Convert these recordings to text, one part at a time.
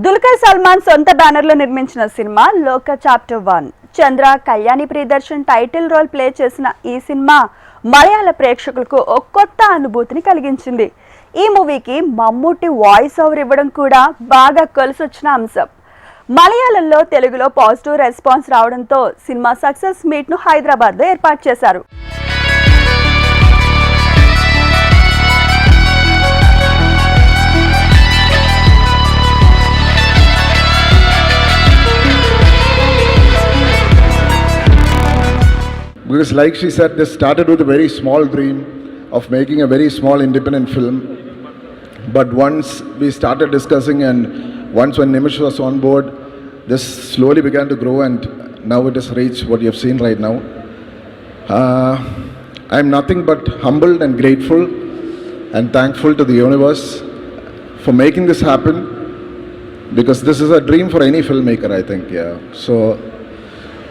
దుల్కర్ సల్మాన్ సొంత బ్యానర్ లో నిర్మించిన సినిమా Lokah chapter 1. Chandra Kalyani Priyadarshan title role play చేసిన ఈ సినిమా మలయాళ ప్రేక్షకులకు ఒక కొత్త అనుభూతిని కలిగించింది. ఈ మూవీకి మమ్మూటి వాయిస్ ఓవర్ ఇవ్వడం కూడా బాగా కలిసొచ్చిన అంశం. మలయాళంలో తెలుగులో పాజిటివ్ రెస్పాన్స్ రావడంతో సినిమా సక్సెస్ మీట్ ను హైదరాబాద్ లో ఏర్పాటు చేశారు. Because like she said, this started with a very small dream of making a very small independent film. But once we started discussing and once when Nimish was on board, this slowly began to grow and now it has reached what you have seen right now. I am nothing but humbled and grateful and thankful to the universe for making this happen, because this is a dream for any filmmaker, I think. So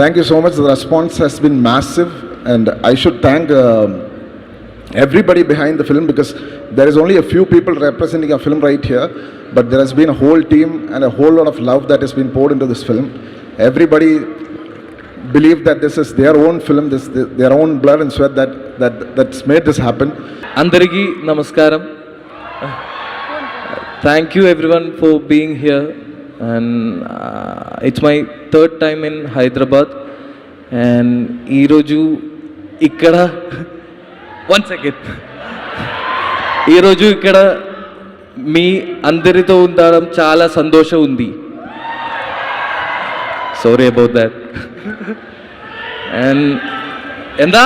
thank you so much. The response has been massive and I should thank everybody behind the film, because there is only a few people representing a film right here, but there has been a whole team and a whole lot of love that has been poured into this film. Everybody believed that this is their own film, their own blood and sweat that's made this happen. Andariki namaskaram. Thank you everyone for being here, and it's my third time in Hyderabad, and ee roju ikkada one second ee roju ikkada మీ అందరితో ఉండడం చాలా సంతోషం ఉంది. Sorry about that. And എന്താ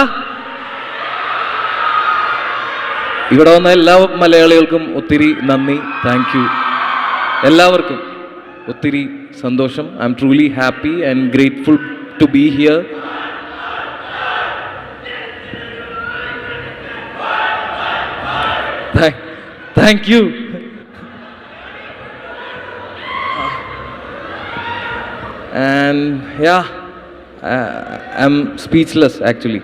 ഇവിടെ വന്ന എല്ലാ മലയാളികൾക്കും ഒത്തിരി നന്ദി. താങ്ക് യു എല്ലാവർക്കും. ഒത്തിരി സന്തോഷം. I am truly happy and grateful to be here. Thank you. And yeah, I'm speechless actually.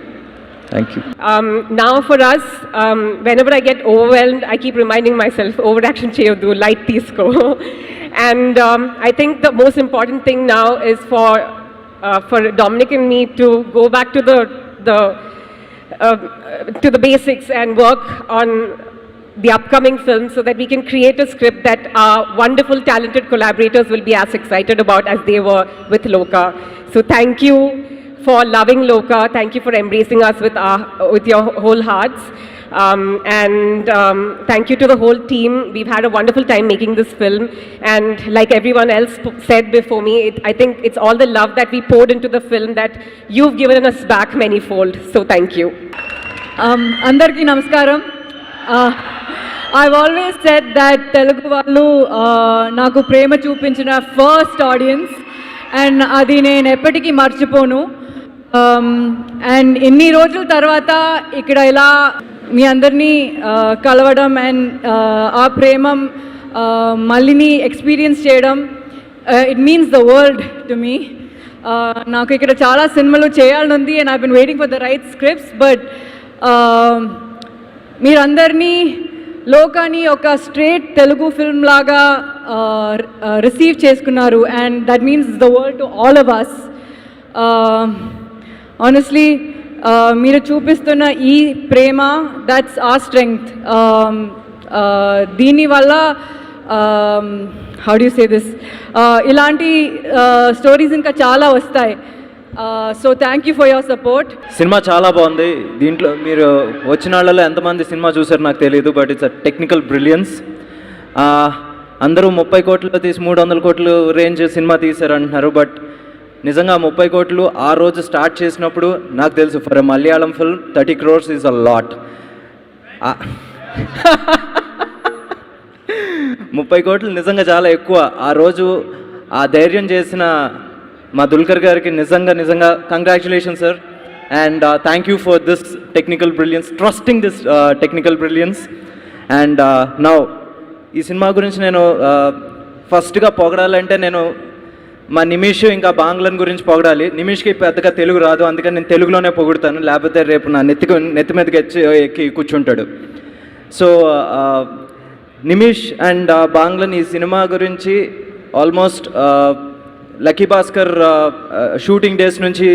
Thank you. Now for us, whenever I get overwhelmed, I keep reminding myself, overaction cheyoddu, light teesko. And I think the most important thing now is for Dominic and me to go back to the basics and work on the upcoming film, so that we can create a script that our wonderful talented collaborators will be as excited about as they were with Loka. So thank you for loving Loka. Thank you for embracing us with your whole hearts. And thank you to the whole team. We've had a wonderful time making this film, and like everyone else said before me, I think it's all the love that we poured into the film that you've given us back manyfold. So thank you. Andarki namaskaram. I've always said that Telugu vallu naku prema chupinchina first audience, and adi nenu eppatiki marchiponu. And inni rojul tarvata ikkada ila మీ అందరినీ కలవడం and ఆ ప్రేమం మళ్ళీని experience చేయడం, it means the world to me. నాకు ఇక్కడ చాలా సినిమాలు చేయాలని ఉంది, and I been waiting for the right scripts. But మీరందరినీ లోకాని ఒక స్ట్రేట్ తెలుగు ఫిల్మ్ లాగా రిసీవ్ చేసుకున్నారు, and that means the world to all of us. Honestly మీరు చూపిస్తున్న ఈ ప్రేమ, దట్స్ ఆర్ స్ట్రెంగ్త్. దీనివల్ల how do you say this, ఇలాంటి స్టోరీస్ ఇంకా చాలా వస్తాయి. So thank you for your support. Cinema చాలా బాగుంది. దీంట్లో మీరు వచ్చిన వాళ్ళలో ఎంతమంది సినిమా చూసారు నాకు తెలియదు, but it's a technical brilliance. అందరూ 30 కోట్లు తీసి 300 కోట్లు రేంజ్ సినిమా తీశారు అంటున్నారు, బట్ నిజంగా 30 కోట్లు ఆ రోజు స్టార్ట్ చేసినప్పుడు నాకు తెలుసు, for a Malayalam film 30 crores is a lot. 30 కోట్లు నిజంగా చాలా ఎక్కువ. ఆ రోజు ఆ ధైర్యం చేసిన మా దుల్కర్ గారికి నిజంగా congratulation sir, and thank you for this technical brilliance, trusting this technical brilliance. And now ఈ సినిమా గురించి నేను ఫస్ట్గా పొగడాలంటే నేను మా నిమిష్ ఇంకా బాంగ్లన్ గురించి పొగడాలి. నిమిష్కి పెద్దగా తెలుగు రాదు, అందుకని నేను తెలుగులోనే పొగుడతాను, లేకపోతే రేపు నా నెత్తి మీదకి ఎక్కి కూర్చుంటాడు. సో నిమిష్ అండ్ బాంగ్లన్ ఈ సినిమా గురించి almost lucky Bhaskar shooting days నుంచి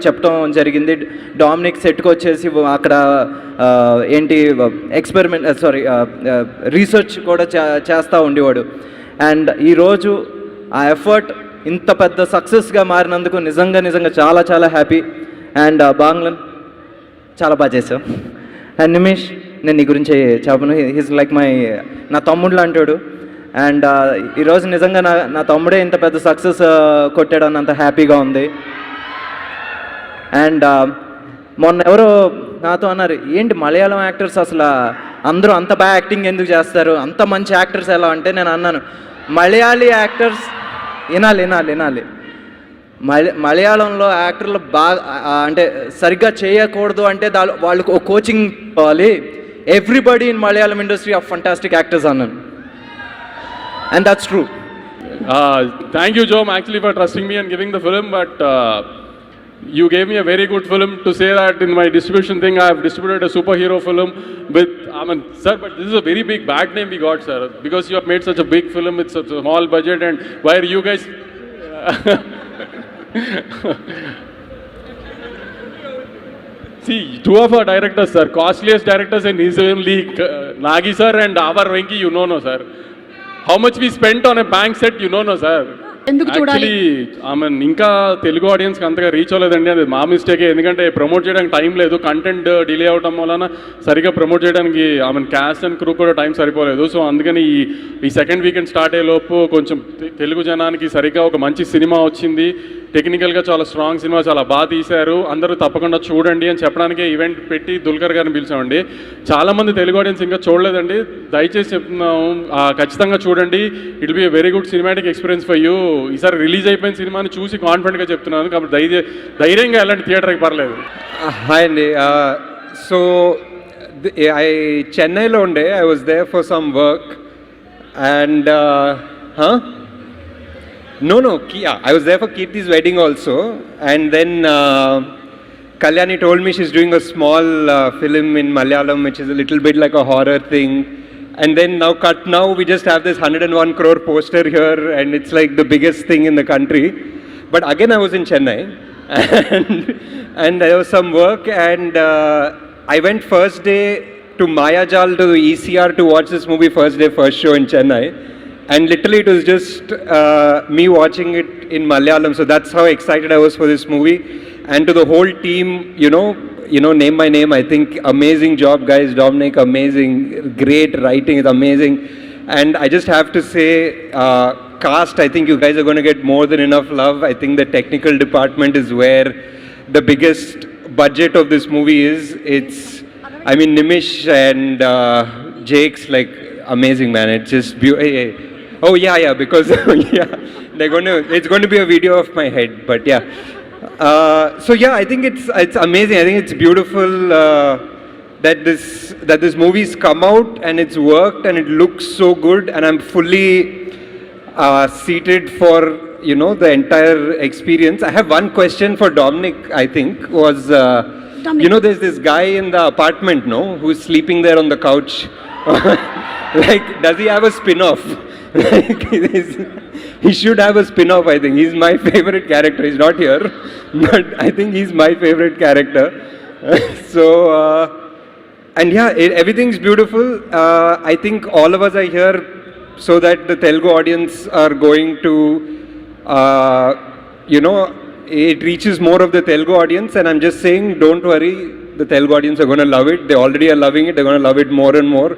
చెప్పడం జరిగింది. డామినిక్ సెట్కి వచ్చేసి అక్కడ ఏంటి రీసెర్చ్ కూడా చేస్తూ ఉండేవాడు. అండ్ ఈరోజు ఆ ఎఫర్ట్ ఇంత పెద్ద సక్సెస్గా మారినందుకు నిజంగా చాలా చాలా హ్యాపీ. అండ్ బాంగ్లన్ చాలా బాగా చేసావు. అండ్ నిమిష్, నేను నీ గురించి చెప్పను, హీస్ లైక్ నా తమ్ముడు అంటాడు. అండ్ ఈరోజు నిజంగా నా తమ్ముడే ఇంత పెద్ద సక్సెస్ కొట్టాడు అన్నంత హ్యాపీగా ఉంది. అండ్ మొన్న ఎవరో నాతో అన్నారు, ఏంటి మలయాళం యాక్టర్స్ అసలు అందరూ అంత బాగా యాక్టింగ్ ఎందుకు చేస్తారు, అంత మంచి యాక్టర్స్ ఎలా అంటే, నేను అన్నాను మలయాళీ యాక్టర్స్ వినాలి. మలయాళంలో యాక్టర్లు బాగా అంటే సరిగ్గా చేయకూడదు అంటే వాళ్ళకు ఒక కోచింగ్ కావాలి. Everybody in Malayalam industry of fantastic actors అన్నాను. And that's true. Thank you, Joe, actually for trusting me and giving the film, but you gave me a very good film to say that in my distribution thing I have distributed a superhero film with, sir, but this is a very big bad name we got, sir, because you have made such a big film with such a small budget, and where you guys see, two of our directors, sir, costliest directors in his film league, Nagi sir and Avar Venki, you know, no, sir. How much we spent on a bank set, you know, no, sir. Actually ఇంకా తెలుగు ఆడియన్స్కి అంతగా reach అవ్వలేదండి. అది మా మిస్టేకే, ఎందుకంటే promote చేయడానికి time లేదు. Content delay అవడం వలన సరిగ్గా ప్రమోట్ చేయడానికి క్యాస్ట్ అండ్ క్రూ కూడా టైం సరిపోలేదు. సో అందుకని ఈ సెకండ్ వీకెండ్ స్టార్ట్ అయ్యేలోపు కొంచెం తెలుగు జనానికి సరిగ్గా ఒక మంచి సినిమా వచ్చింది. టెక్నికల్గా చాలా స్ట్రాంగ్ సినిమా, చాలా బాగా తీశారు, అందరూ తప్పకుండా చూడండి అని చెప్పడానికే ఈవెంట్ పెట్టి దుల్కర్ గారిని పిలిచామండి. చాలామంది తెలుగు ఆడియన్స్ ఇంకా చూడలేదండి, దయచేసి చెప్తున్నాము ఖచ్చితంగా చూడండి. It be a very good cinematic experience for you. ఈసారి రిలీజ్ అయిపోయిన సినిమాని చూసి కాన్ఫిడెంట్గా చెప్తున్నాను, కాబట్టి ధైర్యంగా వెళ్ళండి, థియేటర్కి పర్లేదు. హాయ్ అండి. సో చెన్నైలో ఉండే, I was there for some work and No, I was there for Kirti's wedding also, and then Kalyani told me she's doing a small film in Malayalam, which is a little bit like a horror thing. And then now we just have this 101 crore poster here, and it's like the biggest thing in the country. But again, I was in Chennai, and there was some work, and I went first day to Mayajal to ECR to watch this movie, first day, first show in Chennai. And literally it was just me watching it in Malayalam. So that's how excited I was for this movie. And to the whole team, you know, name by name, I think amazing job, guys. Dominic, amazing, great writing is amazing. And I just have to say, cast, I think you guys are going to get more than enough love. I think the technical department is where the biggest budget of this movie is. Nimish and Jake's like amazing, man. It's just beautiful. Oh yeah, because yeah, it's going to be a video of my head, but yeah. So yeah, I think it's amazing. I think it's beautiful that this movie's come out and it's worked and it looks so good, and I'm fully seated for the entire experience. I have one question for Dominic. I think was there's this guy in the apartment, who's sleeping there on the couch. Like, does he have a spin-off? Like, he should have a spin-off, I think. He's my favorite character. He's not here, but I think he's my favorite character. So, and yeah, everything's beautiful. I think all of us are here so that the Telugu audience are going to, it reaches more of the Telugu audience. And I'm just saying, don't worry, the Telugu audience are going to love it. They already are loving it. They're going to love it more and more,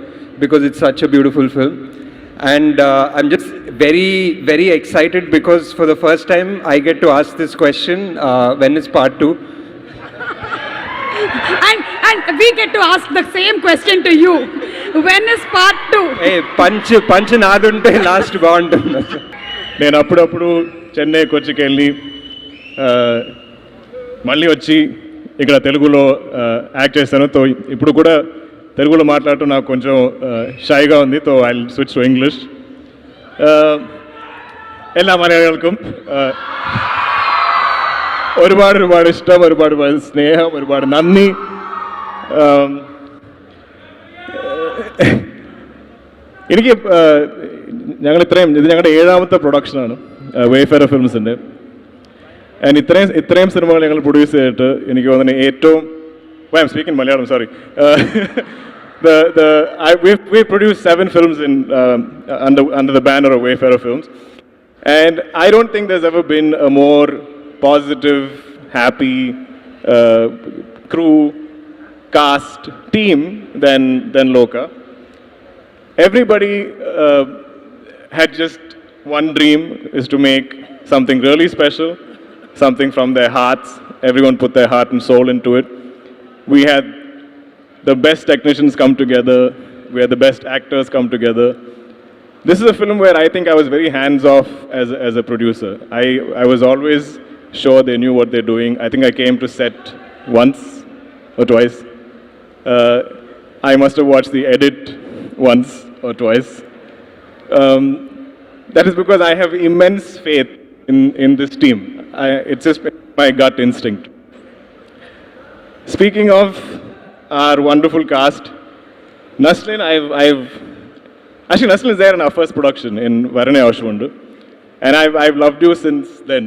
because it's such a beautiful film. And I'm just very, very excited because for the first time I get to ask this question, when is part 2? And we get to ask the same question to you. When is part 2? Hey, punch నాదుంటే last బాగుంటుంది. నేను అప్పుడప్పుడు చెన్నై కొచ్చికెళ్ళి మళ్ళీ వచ్చి ఇక్కడ తెలుగులో act చేస్తాను. తో ఇప్పుడు కూడా తెలుగులో మాట్లాడటం నాకు కొంచెం షైగా ఉంది. తో ఐ స్విచ్ టు ఇంగ్లీష్. എല്ലാ മലയാളികൾക്കും ഒരുപാട് ഇഷ്ടം, ഒരുപാട് സ്നേഹം, ഒരുപാട് നന്ദി. എനിക്ക് ഞങ്ങൾ ഇത് ഞങ്ങളുടെ 7ാമത്തെ പ്രൊഡക്ഷനാണ് വേഫെയർ ഫിലിംസിൻ്റെ. ആൻഡ് ഇത്രയും സിനിമകൾ ഞങ്ങൾ പ്രൊഡ്യൂസ് ചെയ്തിട്ട് എനിക്ക് തോന്നുന്നു ഏറ്റവും I M speaking Malayalam, sorry. We've produced 7 films under the banner of Wayfarer Films, and I don't think there's ever been a more positive, happy crew, cast, team than Loka. Everybody had just one dream, is to make something really special, something from their hearts. Everyone put their heart and soul into it. We had the best technicians come together. We had the best actors come together. This is a film where I think I was very hands-off as a producer. I was always sure they knew what they're doing. I think I came to set once or twice. I must have watched the edit once or twice. That is because I have immense faith in this team. It's just my gut instinct. Speaking of our wonderful cast, Naslin, Naslin is there in our first production in Varane Ashwundu, and I've loved you since then.